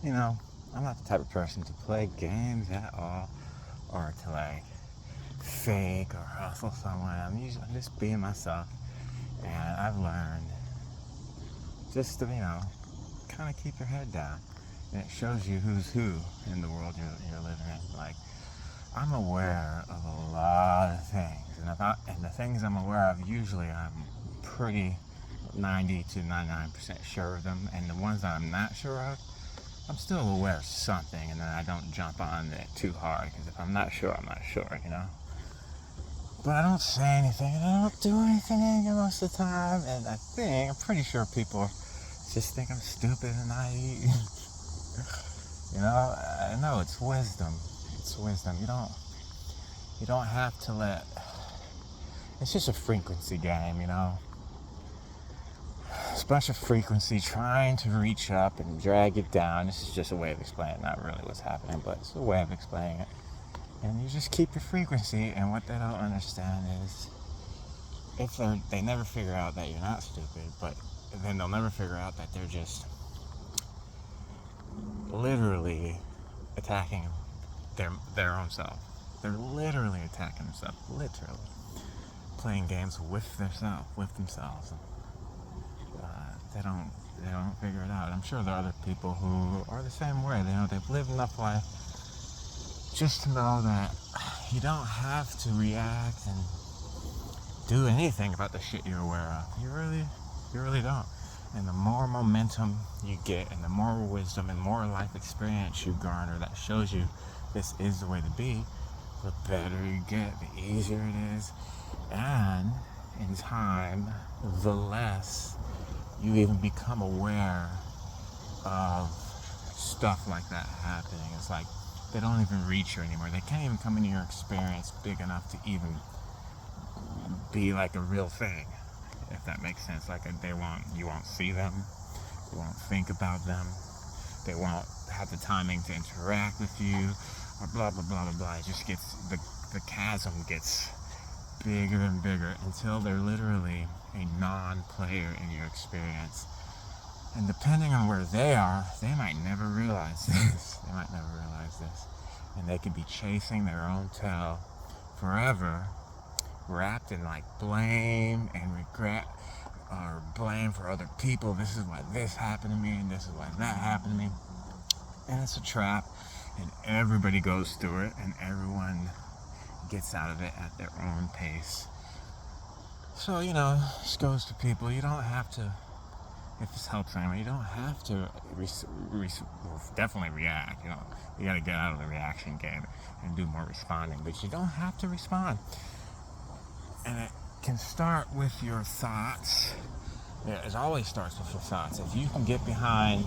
you know, I'm not the type of person to play games at all or to like fake or hustle someone. I'm just being myself, and I've learned just to kind of keep your head down, and it shows you who's who in the world you're living in. Like I'm aware of a lot of things, and the things I'm aware of usually I'm pretty 90 to 99% sure of them, and the ones that I'm not sure of, I'm still aware of something, and then I don't jump on it too hard, because if I'm not sure, I'm not sure. But I don't say anything, and I don't do anything most of the time, and I'm pretty sure people just think I'm stupid and naive. I know it's wisdom. It's wisdom. You don't have to let. It's just a frequency game. It's a bunch of frequency trying to reach up and drag it down. This is just a way of explaining, not really what's happening, but it's a way of explaining it. And you just keep your frequency, and what they don't understand is they never figure out that you're not stupid, but then they'll never figure out that they're just literally attacking their own self. They're literally attacking themselves, literally playing games with themselves. They don't figure it out. I'm sure there are other people who are the same way. They've lived enough life just to know that you don't have to react and do anything about the shit you're aware of. You really don't. And the more momentum you get, and the more wisdom and more life experience you garner that shows you this is the way to be, the better you get, the easier it is, and in time, the less you even become aware of stuff like that happening. It's like they don't even reach you anymore. They can't even come into your experience big enough to even be like a real thing, if that makes sense. Like you won't see them, you won't think about them, they won't have the timing to interact with you, or blah blah blah blah blah. It just gets the chasm gets bigger and bigger until they're literally a non-player in your experience. And depending on where they are, they might never realize this. And they could be chasing their own tail forever, wrapped in like blame and regret, or blame for other people. This is why this happened to me, and this is why that happened to me. And it's a trap, and everybody goes through it, and everyone gets out of it at their own pace. So, this goes to people. You don't have to, if this helps anyone, you don't have to definitely react. You got to get out of the reaction game and do more responding, but you don't have to respond. And it can start with your thoughts. It always starts with your thoughts. If you can get behind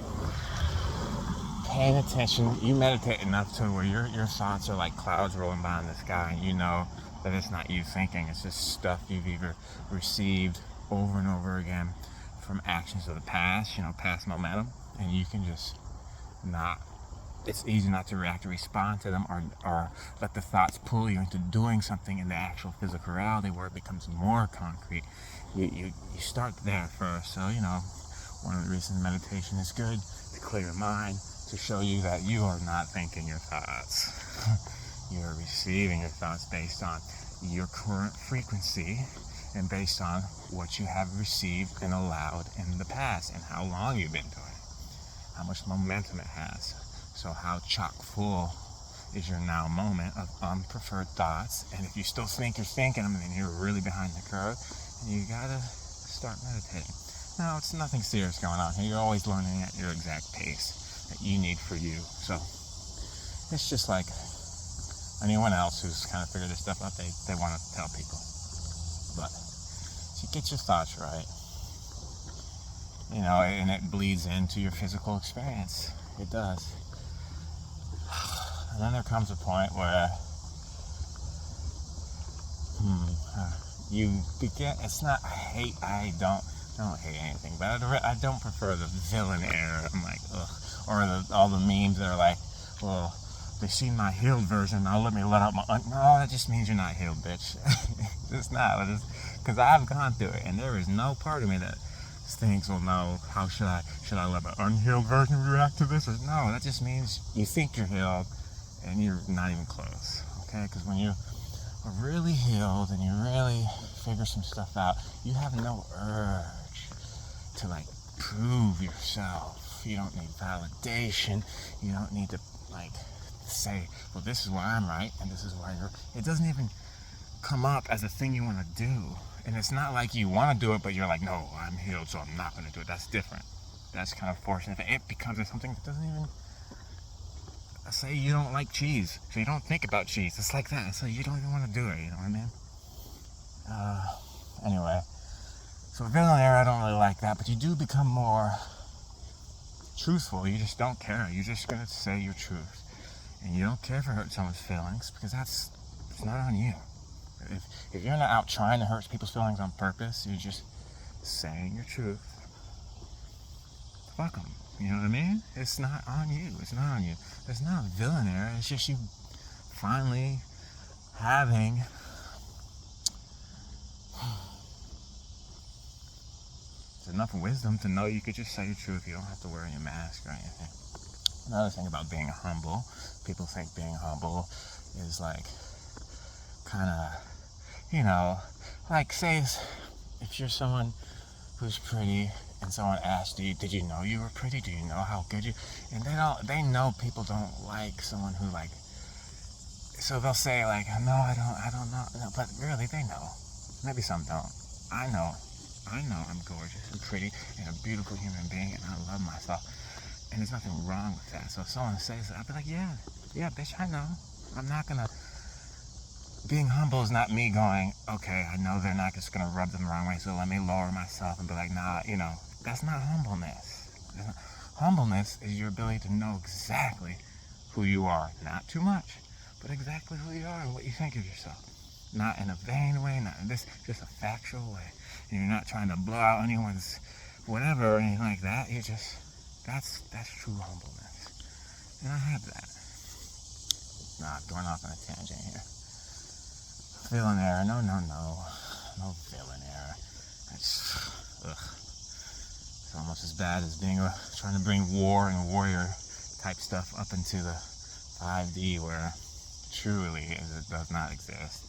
paying attention, you meditate enough to where your thoughts are like clouds rolling by in the sky, and you know that it's not you thinking, it's just stuff you've either received over and over again from actions of the past, past momentum, and you can just not, it's easy not to react or respond to them, or let the thoughts pull you into doing something in the actual physical reality where it becomes more concrete. You start there first. So, one of the reasons meditation is good, to clear your mind, to show you that you are not thinking your thoughts. You are receiving your thoughts based on your current frequency and based on what you have received and allowed in the past and how long you've been doing it, how much momentum it has. So how chock full is your now moment of unpreferred thoughts, and if you still think you're thinking them, then you're really behind the curve, and you gotta start meditating. Now, it's nothing serious going on here. You're always learning at your exact pace that you need for you. So it's just like anyone else who's kind of figured this stuff out, they want to tell people. But so you get your thoughts right, and it bleeds into your physical experience. It does. And then there comes a point where you begin, it's not, I don't hate anything, but I don't prefer the villain era. I'm like, ugh. Or all the memes that are like, well, they see my healed version, now let out my, no, that just means you're not healed, bitch. It's not, because I've gone through it, and there is no part of me that thinks, well, no, how should I let an unhealed version react to this? Or no, that just means you think you're healed and you're not even close. Okay, because when you are really healed and you really figure some stuff out, you have no urge to like prove yourself. You don't need validation. You don't need to like say, well, this is why I'm right and this is why you're. It doesn't even come up as a thing you want to do. And it's not like you want to do it, but you're like, no, I'm healed, so I'm not going to do it. That's different. That's kind of forcing. If it becomes something that doesn't even. Say you don't like cheese, so you don't think about cheese. It's like that. So you don't even want to do it. You know what I mean? Anyway, so villain era, I don't really like that, but you do become more truthful. You just don't care. You're just gonna say your truth, and you don't care if it hurts someone's feelings because it's not on you. If you're not out trying to hurt people's feelings on purpose, you're just saying your truth. Fuck them. You know what I mean? It's not on you. It's not on you. It's not a villain era. It's just you finally having enough wisdom to know you could just say your truth. You don't have to wear your mask or anything. Another thing about being humble, people think being humble is like kind of, you know, like say if you're someone who's pretty and someone asks you, did you know you were pretty? Do you know how good you? And they know people don't like someone who like, so they'll say like, no, I don't know, no, but really they know. Maybe some don't. I know I'm gorgeous and pretty and a beautiful human being and I love myself. And there's nothing wrong with that. So if someone says that, I'll be like, yeah, bitch, I know. I'm not gonna, being humble is not me going, okay, I know they're not just gonna rub them the wrong way, so let me lower myself and be like, nah, you know, that's not humbleness. Humbleness is your ability to know exactly who you are. Not too much, but exactly who you are and what you think of yourself. Not in a vain way, not in this, just a factual way. And you're not trying to blow out anyone's whatever or anything like that. You just, that's true humbleness. And I have that. Nah, going off on a tangent here. Villain era, no villain era. It's almost as bad as being trying to bring war and warrior type stuff up into the 5D where truly it does not exist.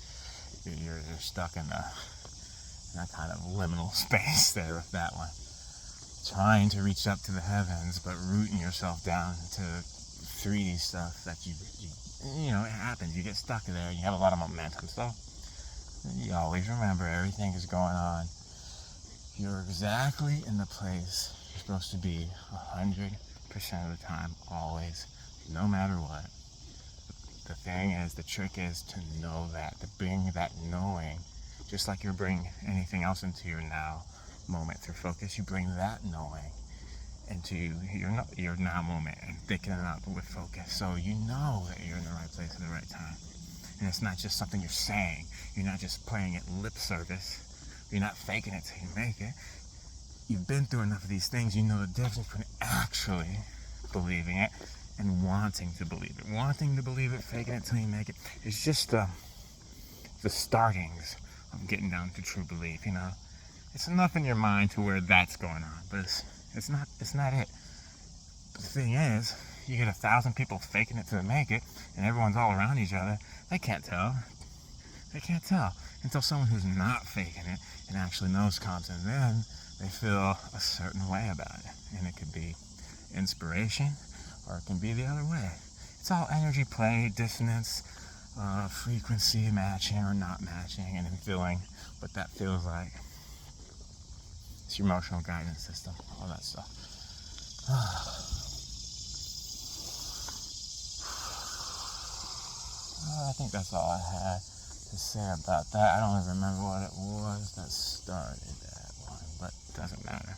You're stuck in that kind of liminal space there with that one. Trying to reach up to the heavens, but rooting yourself down to 3D stuff that you know, it happens. You get stuck there and you have a lot of momentum. So you always remember everything is going on. You're exactly in the place you're supposed to be 100% of the time, always, no matter what. The thing is, the trick is to know that, to bring that knowing, just like you bring anything else into your now moment through focus, you bring that knowing into your now moment and picking it up with focus. So you know that you're in the right place at the right time. And it's not just something you're saying. You're not just playing it lip service. You're not faking it till you make it. You've been through enough of these things, you know the difference between actually believing it and wanting to believe it. Wanting to believe it, faking it till you make it. It's just the startings of getting down to true belief, you know. It's enough in your mind to where that's going on, but it's not it. But the thing is, you get 1,000 people faking it till they make it, and everyone's all around each other. They can't tell. They can't tell until someone who's not faking it and actually knows comes, and then they feel a certain way about it. And it could be inspiration, or it can be the other way. It's all energy play, dissonance, frequency matching or not matching, and then feeling what that feels like. It's your emotional guidance system, all that stuff. I think that's all I had to say about that. I don't even remember what it was that started that one, but it doesn't matter.